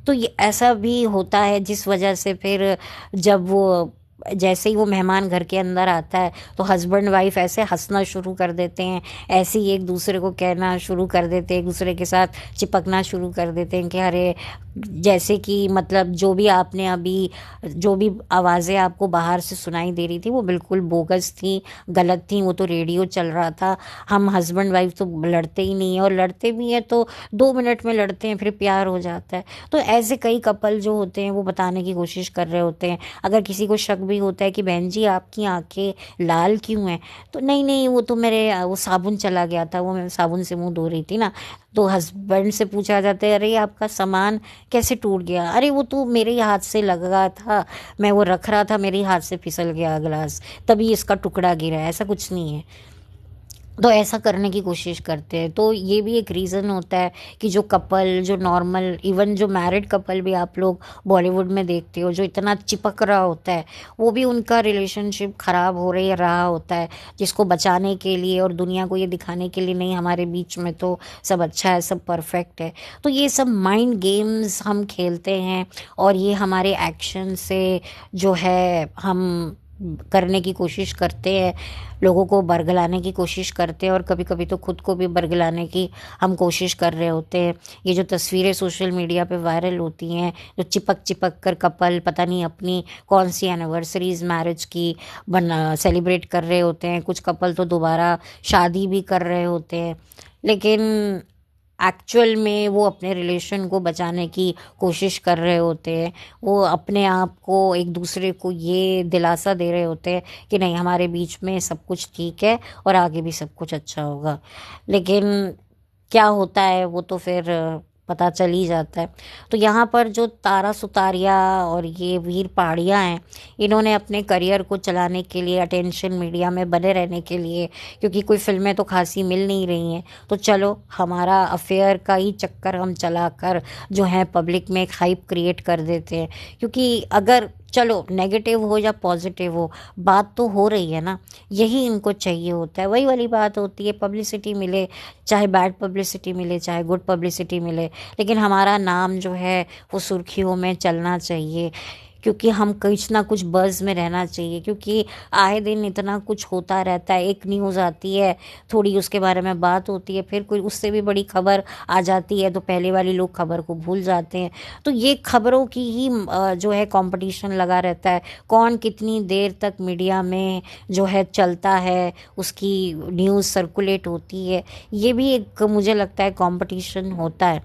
तो ये ऐसा भी होता है, जिस वजह से फिर जब वो जैसे ही वो मेहमान घर के अंदर आता है तो हस्बैंड वाइफ ऐसे हंसना शुरू कर देते हैं, ऐसे ही एक दूसरे को कहना शुरू कर देते हैं, एक दूसरे के साथ चिपकना शुरू कर देते हैं कि अरे जैसे कि मतलब जो भी आपने अभी जो भी आवाज़ें आपको बाहर से सुनाई दे रही थी वो बिल्कुल बोगस थी, गलत थी, वो तो रेडियो चल रहा था। हम हस्बैंड वाइफ तो लड़ते ही नहीं है, और लड़ते भी हैं तो 2 मिनट में लड़ते हैं, फिर प्यार हो जाता है। तो ऐसे कई कपल जो होते हैं वो बताने की कोशिश कर रहे होते हैं। अगर किसी को शक भी होता है कि बहन जी आपकी आंखें लाल क्यों हैं, तो नहीं नहीं वो तो मेरे वो साबुन चला गया था, वो मैं साबुन से मुंह धो रही थी ना। तो हस्बैंड से पूछा जाता है अरे आपका सामान कैसे टूट गया, अरे वो तो मेरे ही हाथ से लगा था, मैं वो रख रहा था, मेरे ही हाथ से फिसल गया गिलास, तभी इसका टुकड़ा गिरा, ऐसा कुछ नहीं है। तो ऐसा करने की कोशिश करते हैं। तो ये भी एक रीज़न होता है कि जो कपल जो नॉर्मल इवन जो मैरिड कपल भी आप लोग बॉलीवुड में देखते हो जो इतना चिपक रहा होता है, वो भी उनका रिलेशनशिप ख़राब हो रहा होता है, जिसको बचाने के लिए और दुनिया को ये दिखाने के लिए नहीं हमारे बीच में तो सब अच्छा है, सब परफेक्ट है। तो ये सब माइंड गेम्स हम खेलते हैं, और ये हमारे एक्शन से जो है हम करने की कोशिश करते हैं, लोगों को बरगलाने की कोशिश करते हैं, और कभी कभी तो खुद को भी बरगलाने की हम कोशिश कर रहे होते हैं। ये जो तस्वीरें सोशल मीडिया पे वायरल होती हैं, जो चिपक चिपक कर कपल पता नहीं अपनी कौन सी एनिवर्सरीज मैरिज की बना सेलिब्रेट कर रहे होते हैं, कुछ कपल तो दोबारा शादी भी कर रहे होते हैं, लेकिन एक्चुअल में वो अपने रिलेशन को बचाने की कोशिश कर रहे होते हैं। वो अपने आप को एक दूसरे को ये दिलासा दे रहे होते हैं कि नहीं हमारे बीच में सब कुछ ठीक है और आगे भी सब कुछ अच्छा होगा। लेकिन क्या होता है वो तो फिर पता चल ही जाता है। तो यहाँ पर जो तारा सुतारिया और ये वीर पहाड़िया हैं, इन्होंने अपने करियर को चलाने के लिए, अटेंशन मीडिया में बने रहने के लिए, क्योंकि कोई फिल्में तो खासी मिल नहीं रही हैं, तो चलो हमारा अफेयर का ही चक्कर हम चला कर जो है पब्लिक में एक हाइप क्रिएट कर देते हैं। क्योंकि अगर चलो नेगेटिव हो या पॉजिटिव हो, बात तो हो रही है ना, यही इनको चाहिए होता है। वही वाली बात होती है, पब्लिसिटी मिले, चाहे बैड पब्लिसिटी मिले चाहे गुड पब्लिसिटी मिले, लेकिन हमारा नाम जो है वो सुर्खियों में चलना चाहिए, क्योंकि हम कुछ ना कुछ बज़ में रहना चाहिए। क्योंकि आए दिन इतना कुछ होता रहता है, एक न्यूज़ आती है, थोड़ी उसके बारे में बात होती है, फिर कोई उससे भी बड़ी खबर आ जाती है, तो पहले वाले लोग खबर को भूल जाते हैं। तो ये खबरों की ही जो है कंपटीशन लगा रहता है, कौन कितनी देर तक मीडिया में जो है चलता है, उसकी न्यूज़ सर्कुलेट होती है, ये भी एक मुझे लगता है कंपटीशन होता है।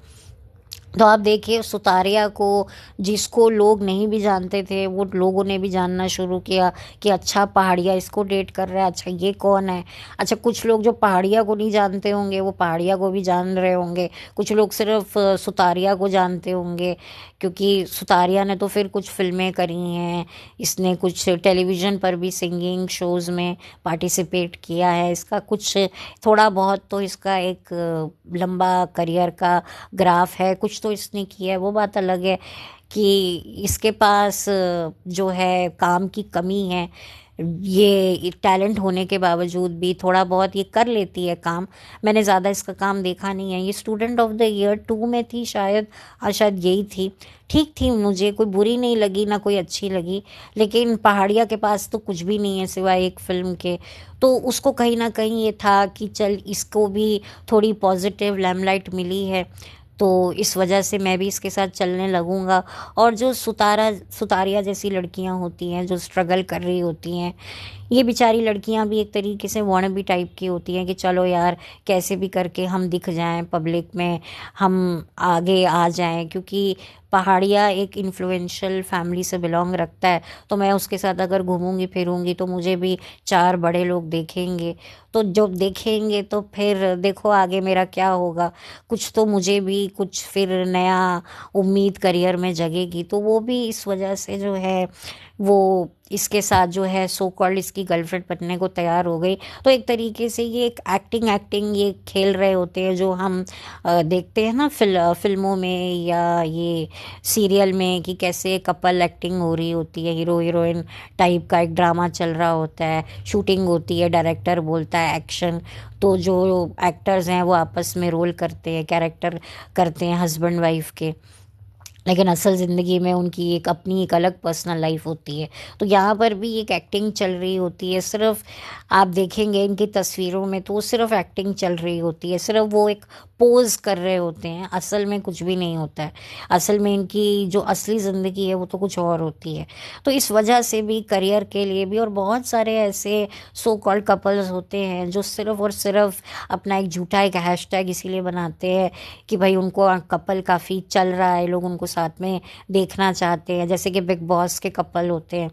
तो आप देखिए सुतारिया को, जिसको लोग नहीं भी जानते थे वो लोगों ने भी जानना शुरू किया कि अच्छा पहाड़िया इसको डेट कर रहा है, अच्छा ये कौन है। अच्छा कुछ लोग जो पहाड़िया को नहीं जानते होंगे वो पहाड़िया को भी जान रहे होंगे, कुछ लोग सिर्फ सुतारिया को जानते होंगे, क्योंकि सुतारिया ने तो फिर कुछ फिल्में करी हैं, इसने कुछ टेलीविज़न पर भी सिंगिंग शोज़ में पार्टिसिपेट किया है, इसका कुछ थोड़ा बहुत तो इसका एक लंबा करियर का ग्राफ है, कुछ तो इसने किया है, वो बात अलग है कि इसके पास जो है काम की कमी है। ये टैलेंट होने के बावजूद भी थोड़ा बहुत ये कर लेती है काम, मैंने ज़्यादा इसका काम देखा नहीं है। ये स्टूडेंट ऑफ द ईयर 2 में थी शायद, शायद यही थी, ठीक थी, मुझे कोई बुरी नहीं लगी ना कोई अच्छी लगी। लेकिन पहाड़िया के पास तो कुछ भी नहीं है सिवाय एक फ़िल्म के, तो उसको कहीं ना कहीं ये था कि चल इसको भी थोड़ी पॉजिटिव लैमलाइट मिली है, तो इस वजह से मैं भी इसके साथ चलने लगूंगा। और जो सुतारिया जैसी लड़कियां होती हैं जो स्ट्रगल कर रही होती हैं, ये बेचारी लड़कियां भी एक तरीके से वांनाबी टाइप की होती हैं कि चलो यार कैसे भी करके हम दिख जाएं पब्लिक में, हम आगे आ जाएं, क्योंकि पहाड़िया एक इन्फ्लुएंशियल फैमिली से बिलोंग रखता है। तो मैं उसके साथ अगर घूमूंगी फिरूंगी तो मुझे भी चार बड़े लोग देखेंगे। तो जब देखेंगे तो फिर देखो आगे मेरा क्या होगा, कुछ तो मुझे भी कुछ फिर नया उम्मीद करियर में जगेगी। तो वो भी इस वजह से जो है वो इसके साथ जो है सो कॉल्ड इसकी गर्लफ्रेंड बनने को तैयार हो गई। तो एक तरीके से ये एक एक्टिंग ये खेल रहे होते हैं जो हम देखते हैं ना फिल्मों में या ये सीरियल में, कि कैसे कपल एक्टिंग हो रही होती है, हीरो हीरोइन टाइप का एक ड्रामा चल रहा होता है, शूटिंग होती है, डायरेक्टर बोलता है एक्शन, तो जो एक्टर्स हैं वो आपस में रोल करते हैं, कैरेक्टर करते हैं हस्बैंड वाइफ के। लेकिन असल ज़िंदगी में उनकी एक अपनी एक अलग पर्सनल लाइफ होती है। तो यहाँ पर भी एक एक्टिंग चल रही होती है, सिर्फ आप देखेंगे इनकी तस्वीरों में तो सिर्फ एक्टिंग चल रही होती है, सिर्फ वो एक पोज कर रहे होते हैं, असल में कुछ भी नहीं होता है। असल में इनकी जो असली ज़िंदगी है वो तो कुछ और होती है। तो इस वजह से भी करियर के लिए भी, और बहुत सारे ऐसे सो कॉल्ड कपल्स होते हैं जो सिर्फ और सिर्फ अपना एक झूठा एक हैशटैग इसीलिए बनाते हैं कि भाई उनको कपल काफ़ी चल रहा है, लोग उनको साथ में देखना चाहते हैं। जैसे कि बिग बॉस के कपल होते हैं,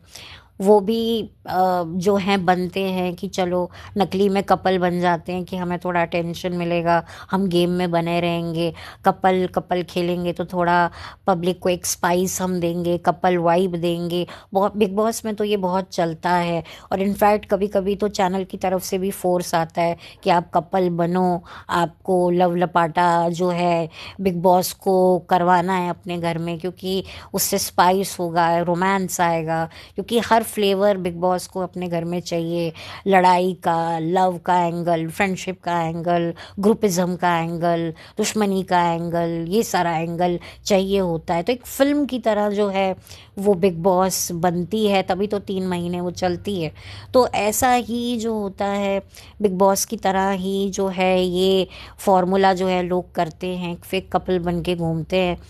वो भी जो हैं बनते हैं कि चलो नकली में कपल बन जाते हैं कि हमें थोड़ा अटेंशन मिलेगा, हम गेम में बने रहेंगे, कपल कपल खेलेंगे तो थोड़ा पब्लिक को एक स्पाइस हम देंगे, कपल वाइब देंगे। बहुत बिग बॉस में तो ये बहुत चलता है। और इनफैक्ट कभी कभी तो चैनल की तरफ से भी फोर्स आता है कि आप कपल बनो, आपको लव लपाटा जो है बिग बॉस को करवाना है अपने घर में, क्योंकि उससे स्पाइस होगा, रोमांस आएगा। क्योंकि हर फ्लेवर बिग बॉस को अपने घर में चाहिए, लड़ाई का, लव का एंगल, फ्रेंडशिप का एंगल, ग्रुपिज्म का एंगल, दुश्मनी का एंगल, ये सारा एंगल चाहिए होता है। तो एक फिल्म की तरह जो है वो बिग बॉस बनती है, तभी तो 3 महीने वो चलती है। तो ऐसा ही जो होता है बिग बॉस की तरह ही जो है ये फॉर्मूला जो है लोग करते हैं, फेक कपल बन के घूमते हैं।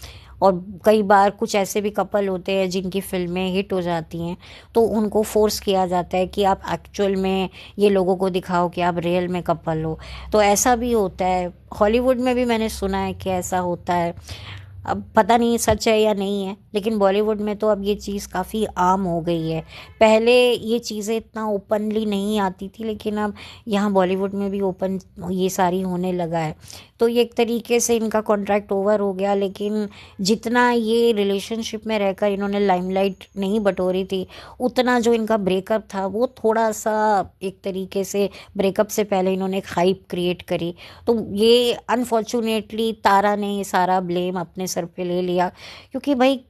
और कई बार कुछ ऐसे भी कपल होते हैं जिनकी फिल्में हिट हो जाती हैं, तो उनको फोर्स किया जाता है कि आप एक्चुअल में ये लोगों को दिखाओ कि आप रियल में कपल हो। तो ऐसा भी होता है, हॉलीवुड में भी मैंने सुना है कि ऐसा होता है। अब पता नहीं सच है या नहीं है, लेकिन बॉलीवुड में तो अब ये चीज़ काफ़ी आम हो गई है। पहले ये चीज़ें इतना ओपनली नहीं आती थी, लेकिन अब यहाँ बॉलीवुड में भी ओपन ये सारी होने लगा है। तो ये एक तरीके से इनका कॉन्ट्रैक्ट ओवर हो गया, लेकिन जितना ये रिलेशनशिप में रहकर इन्होंने लाइमलाइट नहीं बटोरी थी, उतना जो इनका ब्रेकअप था वो थोड़ा सा एक तरीके से ब्रेकअप से पहले इन्होंने एक हाइप क्रिएट करी। तो ये अनफॉर्चुनेटली तारा ने ये सारा ब्लेम अपने सर पे ले लिया, क्योंकि भाई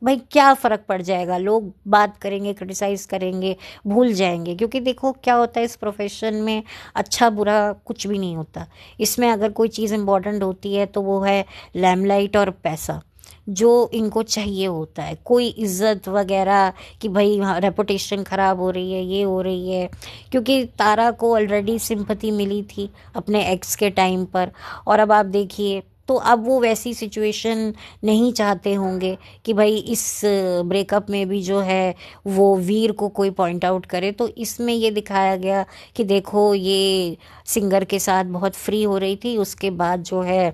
भाई क्या फ़र्क पड़ जाएगा, लोग बात करेंगे, क्रिटिसाइज करेंगे, भूल जाएंगे। क्योंकि देखो क्या होता है इस प्रोफेशन में, अच्छा बुरा कुछ भी नहीं होता। इसमें अगर कोई चीज़ इम्पोर्टेंट होती है तो वो है लैमलाइट और पैसा, जो इनको चाहिए होता है। कोई इज्जत वगैरह कि भाई रेपुटेशन ख़राब हो रही है, ये हो रही है, क्योंकि तारा को ऑलरेडी सिंपैथी मिली थी अपने एक्स के टाइम पर। और अब आप देखिए, तो अब वो वैसी सिचुएशन नहीं चाहते होंगे कि भाई इस ब्रेकअप में भी जो है वो वीर को कोई पॉइंट आउट करे। तो इसमें ये दिखाया गया कि देखो ये सिंगर के साथ बहुत फ्री हो रही थी, उसके बाद जो है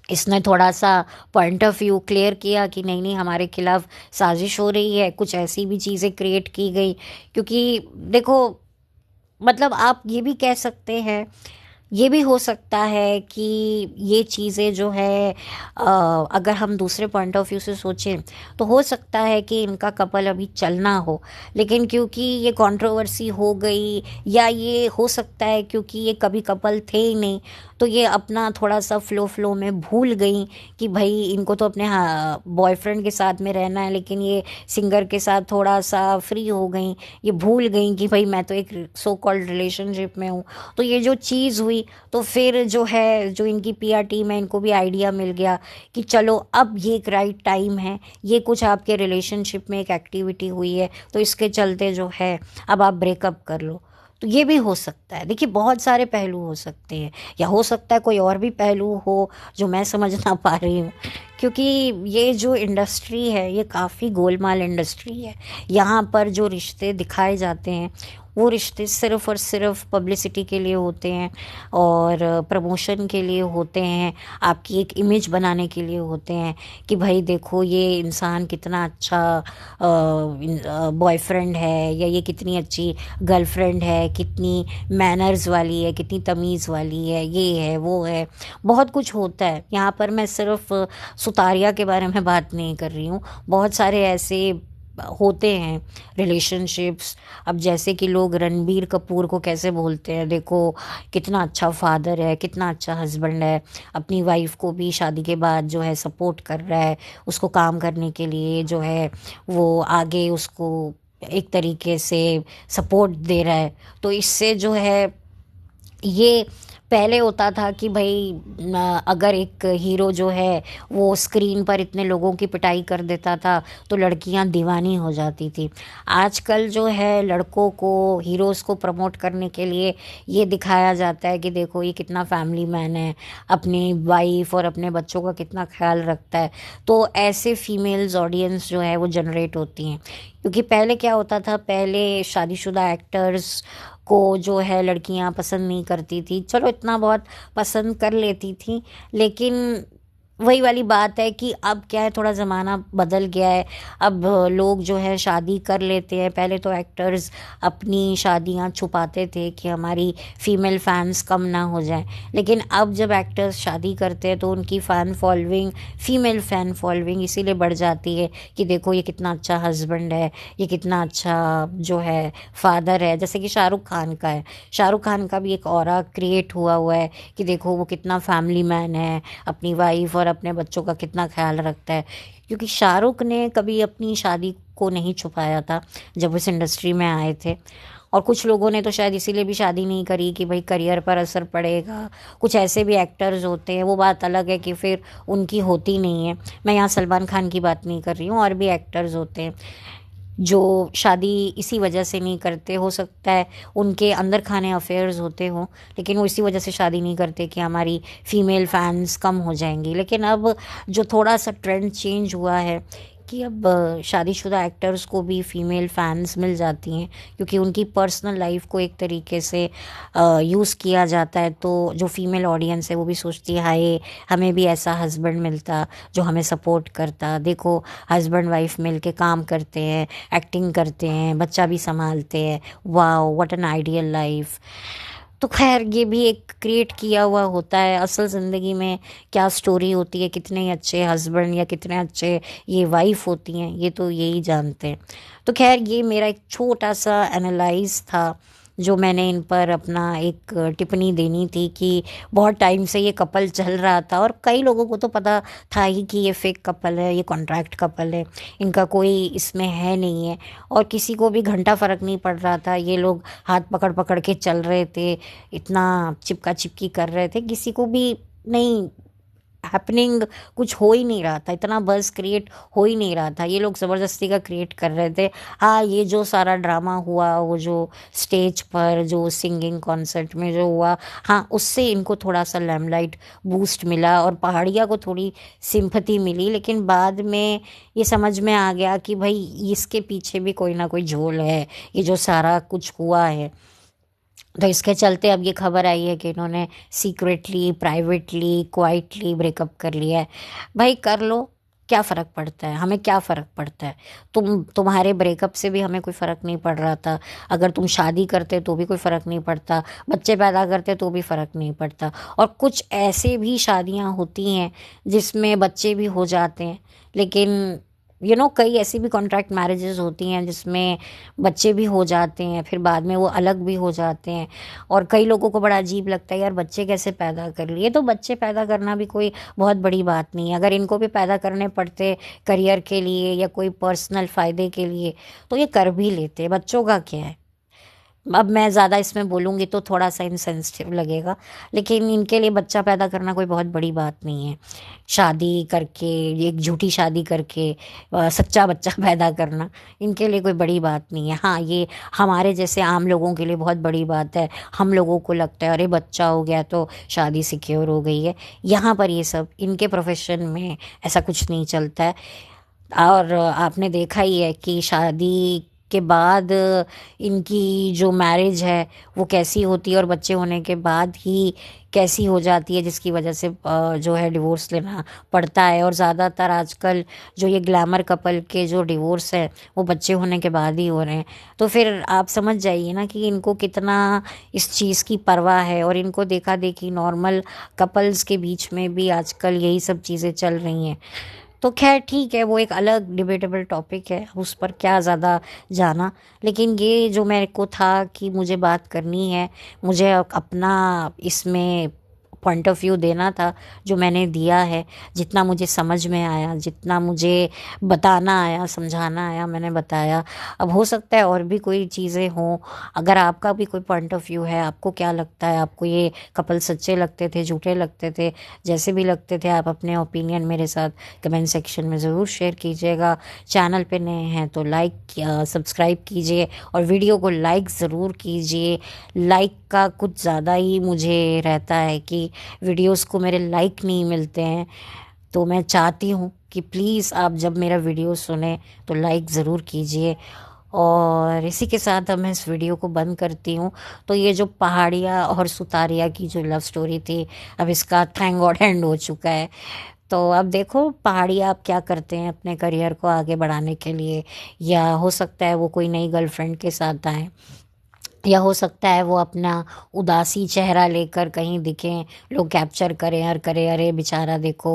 इसने थोड़ा सा पॉइंट ऑफ व्यू क्लियर किया कि नहीं नहीं हमारे खिलाफ साजिश हो रही है, कुछ ऐसी भी चीज़ें क्रिएट की गई। क्योंकि देखो मतलब आप ये भी कह सकते हैं, ये भी हो सकता है कि ये चीज़ें जो है अगर हम दूसरे पॉइंट ऑफ व्यू से सोचें तो हो सकता है कि इनका कपल अभी चलना हो, लेकिन क्योंकि ये कंट्रोवर्सी हो गई, या ये हो सकता है क्योंकि ये कभी कपल थे ही नहीं, तो ये अपना थोड़ा सा फ्लो में भूल गई कि भाई इनको तो अपने बॉयफ्रेंड के साथ में रहना है, लेकिन ये सिंगर के साथ थोड़ा सा फ्री हो गई, ये भूल गई कि भाई मैं तो एक सो कॉल्ड रिलेशनशिप में हूँ। तो ये जो चीज़ हुई, तो फिर जो है जो इनकी पीआर टीम है, इनको भी आइडिया मिल गया कि चलो अब ये एक राइट टाइम है, ये कुछ आपके रिलेशनशिप में एक एक्टिविटी हुई है तो इसके चलते जो है अब आप ब्रेकअप कर लो। तो ये भी हो सकता है। देखिए बहुत सारे पहलू हो सकते हैं, या हो सकता है कोई और भी पहलू हो जो मैं समझ ना पा रही हूँ, क्योंकि ये जो इंडस्ट्री है ये काफ़ी गोलमाल इंडस्ट्री है। यहाँ पर जो रिश्ते दिखाए जाते हैं वो रिश्ते सिर्फ़ और सिर्फ पब्लिसिटी के लिए होते हैं और प्रमोशन के लिए होते हैं, आपकी एक इमेज बनाने के लिए होते हैं कि भाई देखो ये इंसान कितना अच्छा बॉयफ्रेंड है, या ये कितनी अच्छी गर्लफ्रेंड है, कितनी मैनर्स वाली है, कितनी तमीज़ वाली है, ये है वो है, बहुत कुछ होता है। यहाँ पर मैं सिर्फ सुतारिया के बारे में बात नहीं कर रही हूँ, बहुत सारे ऐसे होते हैं रिलेशनशिप्स। अब जैसे कि लोग रणबीर कपूर को कैसे बोलते हैं, देखो कितना अच्छा फादर है, कितना अच्छा हस्बैंड है, अपनी वाइफ को भी शादी के बाद जो है सपोर्ट कर रहा है, उसको काम करने के लिए जो है वो आगे उसको एक तरीके से सपोर्ट दे रहा है। तो इससे जो है ये पहले होता था कि भाई अगर एक हीरो जो है वो स्क्रीन पर इतने लोगों की पिटाई कर देता था तो लड़कियां दीवानी हो जाती थी। आजकल जो है लड़कों को, हीरोज़ को प्रमोट करने के लिए ये दिखाया जाता है कि देखो ये कितना फैमिली मैन है, अपनी वाइफ और अपने बच्चों का कितना ख्याल रखता है। तो ऐसे फीमेल्स ऑडियंस जो है वो जनरेट होती हैं। क्योंकि पहले क्या होता था, पहले शादीशुदा एक्टर्स को जो है लड़कियां पसंद नहीं करती थी, चलो इतना बहुत पसंद कर लेती थी, लेकिन वही वाली बात है कि अब क्या है, थोड़ा ज़माना बदल गया है। अब लोग जो है शादी कर लेते हैं। पहले तो एक्टर्स अपनी शादियां छुपाते थे कि हमारी फीमेल फैंस कम ना हो जाए, लेकिन अब जब एक्टर्स शादी करते हैं तो उनकी fan following, female fan following इसीलिए बढ़ जाती है कि देखो ये कितना अच्छा हस्बैंड है, ये कितना अच्छा जो है फादर है। जैसे कि शाहरुख खान का है, शाहरुख खान का भी एक ऑरा क्रिएट हुआ हुआ है कि देखो वो कितना फैमिली मैन है, अपनी वाइफ और अपने बच्चों का कितना ख्याल रखता है। क्योंकि शाहरुख ने कभी अपनी शादी को नहीं छुपाया था जब इस इंडस्ट्री में आए थे। और कुछ लोगों ने तो शायद इसीलिए भी शादी नहीं करी कि भाई करियर पर असर पड़ेगा। कुछ ऐसे भी एक्टर्स होते हैं, वो बात अलग है कि फिर उनकी होती नहीं है। मैं यहाँ सलमान खान की बात नहीं कर रही हूँ, और भी एक्टर्स होते हैं जो शादी इसी वजह से नहीं करते। हो सकता है उनके अंदर खाने अफेयर्स होते हों, लेकिन वो इसी वजह से शादी नहीं करते कि हमारी फीमेल फैंस कम हो जाएंगी। लेकिन अब जो थोड़ा सा ट्रेंड चेंज हुआ है कि अब शादीशुदा एक्टर्स को भी फीमेल फैंस मिल जाती हैं, क्योंकि उनकी पर्सनल लाइफ को एक तरीके से यूज़ किया जाता है। तो जो फीमेल ऑडियंस है वो भी सोचती है हाय हमें भी ऐसा हस्बैंड मिलता जो हमें सपोर्ट करता। देखो हस्बैंड वाइफ मिल के काम करते हैं, एक्टिंग करते हैं, बच्चा भी संभालते हैं, wow what an ideal life. तो खैर ये भी एक क्रिएट किया हुआ होता है। असल ज़िंदगी में क्या स्टोरी होती है, कितने अच्छे हस्बैंड या कितने अच्छे ये वाइफ होती हैं, ये तो यही जानते हैं। तो खैर ये मेरा एक छोटा सा एनालाइज था जो मैंने इन पर अपना एक टिप्पणी देनी थी कि बहुत टाइम से ये कपल चल रहा था और कई लोगों को तो पता था ही कि ये फेक कपल है, ये कॉन्ट्रैक्ट कपल है, इनका कोई इसमें है नहीं है, और किसी को भी घंटा फ़र्क नहीं पड़ रहा था। ये लोग हाथ पकड़ पकड़ के चल रहे थे, इतना चिपका चिपकी कर रहे थे, किसी को भी नहीं हैपनिंग कुछ हो ही नहीं रहा था, इतना बज़ क्रिएट हो ही नहीं रहा था। ये लोग ज़बरदस्ती का क्रिएट कर रहे थे। हाँ ये जो सारा ड्रामा हुआ, वो जो स्टेज पर जो सिंगिंग कॉन्सर्ट में जो हुआ, हाँ उससे इनको थोड़ा सा लैमलाइट बूस्ट मिला और पहाड़िया को थोड़ी सिंपैथी मिली। लेकिन बाद में ये समझ में आ गया कि भाई इसके पीछे भी कोई ना कोई झोल है, ये जो सारा कुछ हुआ है। तो इसके चलते अब ये खबर आई है कि इन्होंने सीक्रेटली, प्राइवेटली, क्वाइटली ब्रेकअप कर लिया है। भाई कर लो, क्या फ़र्क पड़ता है, हमें क्या फ़र्क पड़ता है। तुम्हारे ब्रेकअप से भी हमें कोई फ़र्क नहीं पड़ रहा था। अगर तुम शादी करते तो भी कोई फ़र्क नहीं पड़ता, बच्चे पैदा करते तो भी फ़र्क नहीं पड़ता। और कुछ ऐसे भी शादियां होती हैं जिसमें बच्चे भी हो जाते हैं, लेकिन कई ऐसी भी कॉन्ट्रैक्ट मैरिजेस होती हैं जिसमें बच्चे भी हो जाते हैं, फिर बाद में वो अलग भी हो जाते हैं। और कई लोगों को बड़ा अजीब लगता है यार बच्चे कैसे पैदा कर लिए। तो बच्चे पैदा करना भी कोई बहुत बड़ी बात नहीं है। अगर इनको भी पैदा करने पड़ते करियर के लिए या कोई पर्सनल फ़ायदे के लिए तो ये कर भी लेते, बच्चों का क्या है। अब मैं ज़्यादा इसमें बोलूँगी तो थोड़ा सा इनसेंसिटिव लगेगा, लेकिन इनके लिए बच्चा पैदा करना कोई बहुत बड़ी बात नहीं है। शादी करके, एक झूठी शादी करके सच्चा बच्चा पैदा करना इनके लिए कोई बड़ी बात नहीं है। हाँ, ये हमारे जैसे आम लोगों के लिए बहुत बड़ी बात है। हम लोगों को लगता है अरे बच्चा हो गया तो शादी सिक्योर हो गई है। यहाँ पर ये सब इनके प्रोफेशन में ऐसा कुछ नहीं चलता है। और आपने देखा ही है कि शादी के बाद इनकी जो मैरिज है वो कैसी होती है, और बच्चे होने के बाद ही कैसी हो जाती है, जिसकी वजह से जो है डिवोर्स लेना पड़ता है। और ज़्यादातर आजकल जो ये ग्लैमर कपल के जो डिवोर्स है वो बच्चे होने के बाद ही हो रहे हैं। तो फिर आप समझ जाइए ना कि इनको कितना इस चीज़ की परवाह है। और इनको देखा देखी नॉर्मल कपल्स के बीच में भी आजकल यही सब चीज़ें चल रही हैं। तो खैर ठीक है, वो एक अलग डिबेटेबल टॉपिक है, उस पर क्या ज़्यादा जाना। लेकिन ये जो मेरे को था कि मुझे बात करनी है, मुझे अपना इसमें पॉइंट ऑफ व्यू देना था, जो मैंने दिया है, जितना मुझे समझ में आया, जितना मुझे बताना आया, समझाना आया, मैंने बताया। अब हो सकता है और भी कोई चीज़ें हों। अगर आपका भी कोई पॉइंट ऑफ व्यू है, आपको क्या लगता है, आपको ये कपल सच्चे लगते थे, झूठे लगते थे, जैसे भी लगते थे, आप अपने ओपिनियन मेरे साथ कमेंट सेक्शन में ज़रूर शेयर कीजिएगा। चैनल पे नए हैं तो लाइक सब्सक्राइब कीजिए और वीडियो को लाइक ज़रूर कीजिए। लाइक का कुछ ज़्यादा ही मुझे रहता है कि वीडियोस को मेरे लाइक नहीं मिलते हैं, तो मैं चाहती हूँ कि प्लीज़ आप जब मेरा वीडियो सुने तो लाइक ज़रूर कीजिए। और इसी के साथ अब मैं इस वीडियो को बंद करती हूँ। तो ये जो पहाड़िया और सुतारिया की जो लव स्टोरी थी, अब इसका थैंक गॉड एंड हो चुका है। तो अब देखो पहाड़िया आप क्या करते हैं अपने करियर को आगे बढ़ाने के लिए, या हो सकता है वो कोई नई गर्लफ्रेंड के साथ आए, या हो सकता है वो अपना उदासी चेहरा लेकर कहीं दिखें, लोग कैप्चर करें और करें अरे बेचारा देखो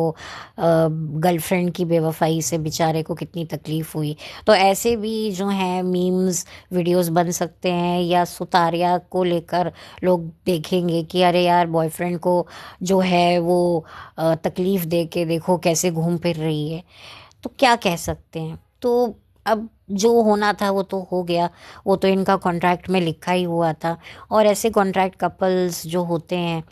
गर्लफ्रेंड की बेवफाई से बेचारे को कितनी तकलीफ़ हुई। तो ऐसे भी जो हैं मीम्स वीडियोस बन सकते हैं, या सुतारिया को लेकर लोग देखेंगे कि अरे यार बॉयफ्रेंड को जो है वो तकलीफ़ दे के देखो कैसे घूम फिर रही है। तो क्या कह सकते हैं। तो अब जो होना था वो तो हो गया, वो तो इनका कॉन्ट्रैक्ट में लिखा ही हुआ था। और ऐसे कॉन्ट्रैक्ट कपल्स जो होते हैं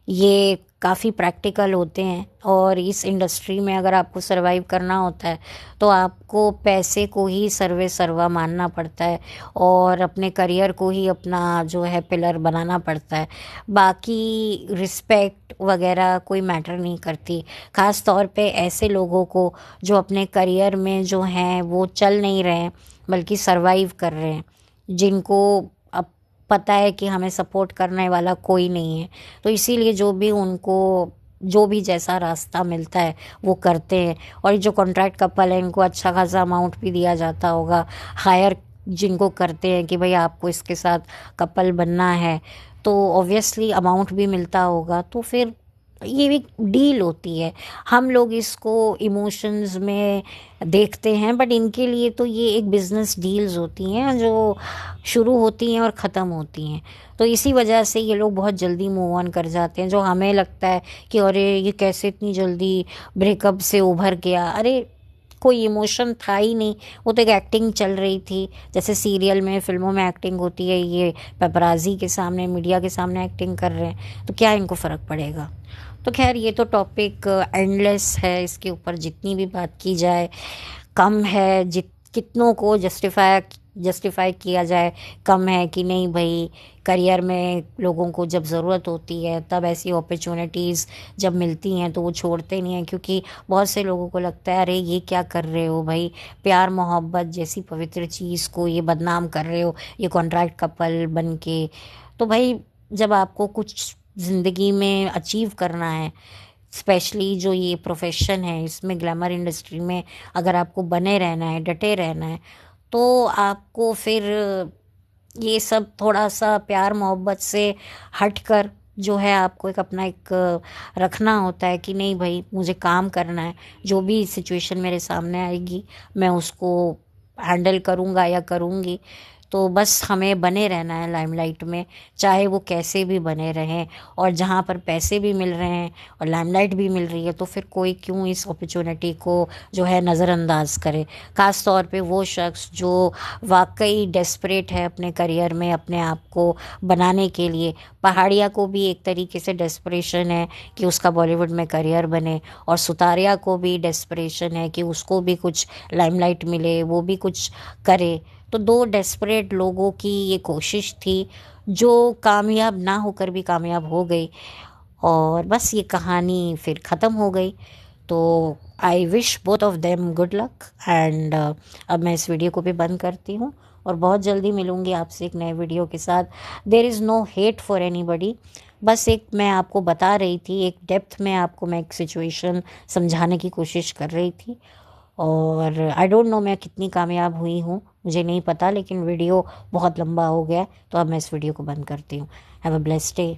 ये काफ़ी प्रैक्टिकल होते हैं, और इस इंडस्ट्री में अगर आपको सरवाइव करना होता है तो आपको पैसे को ही सर्वे सर्वा मानना पड़ता है, और अपने करियर को ही अपना जो है पिलर बनाना पड़ता है। बाकी रिस्पेक्ट वगैरह कोई मैटर नहीं करती, ख़ास तौर पे ऐसे लोगों को जो अपने करियर में जो हैं वो चल नहीं रहे हैं बल्कि सरवाइव कर रहे हैं, जिनको अब पता है कि हमें सपोर्ट करने वाला कोई नहीं है। तो इसीलिए जो भी उनको जो भी जैसा रास्ता मिलता है वो करते हैं। और जो कॉन्ट्रैक्ट कपल है इनको अच्छा खासा अमाउंट भी दिया जाता होगा, हायर जिनको करते हैं कि भाई आपको इसके साथ कपल बनना है, तो ऑब्वियसली अमाउंट भी मिलता होगा। तो फिर ये एक डील होती है, हम लोग इसको इमोशंस में देखते हैं, बट इनके लिए तो ये एक बिजनेस डील्स होती हैं जो शुरू होती हैं और ख़त्म होती हैं। तो इसी वजह से ये लोग बहुत जल्दी मूव ऑन कर जाते हैं। जो हमें लगता है कि अरे ये कैसे इतनी जल्दी ब्रेकअप से उभर गया, अरे कोई इमोशन था ही नहीं, वो तो एक एक्टिंग चल रही थी। जैसे सीरियल में, फिल्मों में एक्टिंग होती है, ये पेपराजी के सामने, मीडिया के सामने एक्टिंग कर रहे हैं, तो क्या इनको फ़र्क पड़ेगा। तो खैर ये तो टॉपिक एंडलेस है, इसके ऊपर जितनी भी बात की जाए कम है। कितनों को जस्टिफाई किया जाए कम है कि नहीं भाई। करियर में लोगों को जब ज़रूरत होती है तब ऐसी अपॉर्चुनिटीज़ जब मिलती हैं तो वो छोड़ते नहीं हैं, क्योंकि बहुत से लोगों को लगता है अरे ये क्या कर रहे हो भाई, प्यार मोहब्बत जैसी पवित्र चीज़ को ये बदनाम कर रहे हो, ये कॉन्ट्रैक्ट कपल बन के। तो भाई जब आपको कुछ ज़िंदगी में अचीव करना है, स्पेशली जो ये प्रोफेशन है इसमें, ग्लैमर इंडस्ट्री में अगर आपको बने रहना है, डटे रहना है, तो आपको फिर ये सब थोड़ा सा प्यार मोहब्बत से हटकर जो है आपको एक अपना एक रखना होता है कि नहीं भाई मुझे काम करना है, जो भी सिचुएशन मेरे सामने आएगी मैं उसको हैंडल करूँगा या करूँगी। तो बस हमें बने रहना है लाइमलाइट में, चाहे वो कैसे भी बने रहें। और जहाँ पर पैसे भी मिल रहे हैं और लाइमलाइट भी मिल रही है, तो फिर कोई क्यों इस अपॉर्चुनिटी को जो है नज़रअंदाज करे। ख़ास तौर पे वो शख्स जो वाकई डेस्परेट है अपने करियर में अपने आप को बनाने के लिए। पहाड़िया को भी एक तरीके से डेस्परेशन है कि उसका बॉलीवुड में करियर बने, और सुतारिया को भी डेस्परेशन है कि उसको भी कुछ लाइमलाइट मिले, वो भी कुछ करे। तो दो डेस्परेट लोगों की ये कोशिश थी जो कामयाब ना होकर भी कामयाब हो गई, और बस ये कहानी फिर ख़त्म हो गई। तो I wish both of them good luck, and अब मैं इस वीडियो को भी बंद करती हूँ और बहुत जल्दी मिलूँगी आपसे एक नए वीडियो के साथ। There is no hate for anybody, बस एक मैं आपको बता रही थी, एक डेप्थ में आपको मैं एक सिचुएशन समझाने की कोशिश कर रही थी। और आई डोंट नो मैं कितनी कामयाब हुई हूँ, मुझे नहीं पता, लेकिन वीडियो बहुत लंबा हो गया, तो अब मैं इस वीडियो को बंद करती हूँ। Have a blessed day.